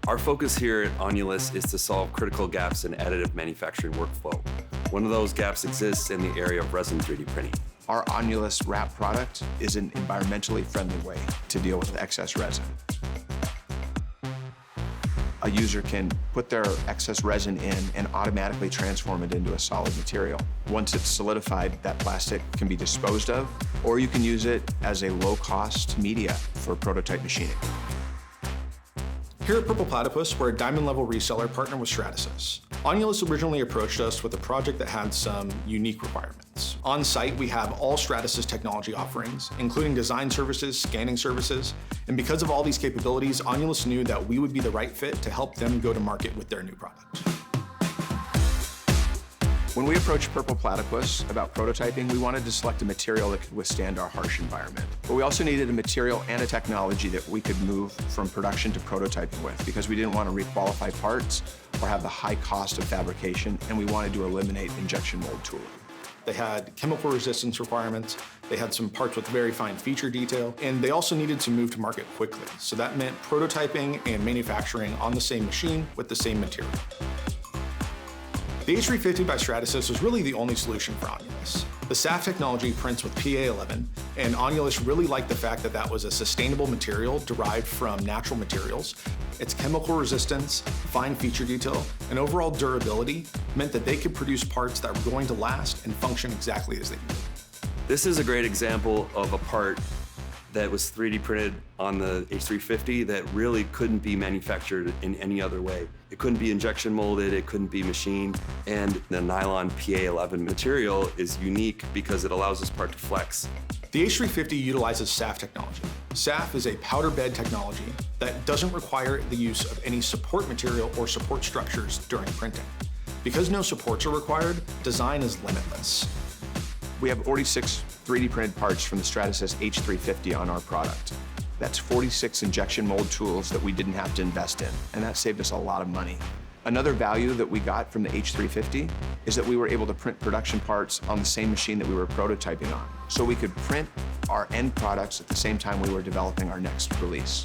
Our focus here at Onulis is to solve critical gaps in additive manufacturing workflow. One of those gaps exists in the area of resin 3D printing. Our Onulis WRAP product is an environmentally friendly way to deal with excess resin. A user can put their excess resin in and automatically transform it into a solid material. Once it's solidified, that plastic can be disposed of, or you can use it as a low-cost media for prototype machining. Here at Purple Platypus, we're a diamond-level reseller partner with StratasYs. Onulis originally approached us with a project that had some unique requirements. On site, we have all StratasYs technology offerings, including design services, scanning services, and because of all these capabilities, Onulis knew that we would be the right fit to help them go to market with their new product. When we approached Purple Platypus about prototyping, we wanted to select a material that could withstand our harsh environment. But we also needed a material and a technology that we could move from production to prototyping with, because we didn't want to requalify parts or have the high cost of fabrication, and we wanted to eliminate injection mold tooling. They had chemical resistance requirements, they had some parts with very fine feature detail, and they also needed to move to market quickly. So that meant prototyping and manufacturing on the same machine with the same material. The H350 by StratasYs was really the only solution for Onulis. The SAF technology prints with PA11, and Onulis really liked the fact that that was a sustainable material derived from natural materials. Its chemical resistance, fine feature detail, and overall durability meant that they could produce parts that were going to last and function exactly as they needed. This is a great example of a part that was 3D printed on the H350 that really couldn't be manufactured in any other way. It couldn't be injection molded, it couldn't be machined, and the nylon PA11 material is unique because it allows this part to flex. The H350 utilizes SAF technology. SAF is a powder bed technology that doesn't require the use of any support material or support structures during printing. Because no supports are required, design is limitless. We have 46 3D printed parts from the StratasYs H350 on our product. That's 46 injection mold tools that we didn't have to invest in, and that saved us a lot of money. Another value that we got from the H350 is that we were able to print production parts on the same machine that we were prototyping on. So we could print our end products at the same time we were developing our next release.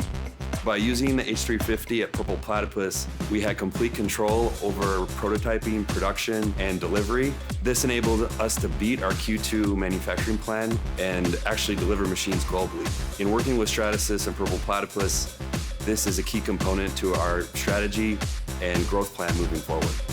By using the H350 at Purple Platypus, we had complete control over prototyping, production, and delivery. This enabled us to beat our Q2 manufacturing plan and actually deliver machines globally. In working with StratasYs and Purple Platypus, this is a key component to our strategy and growth plan moving forward.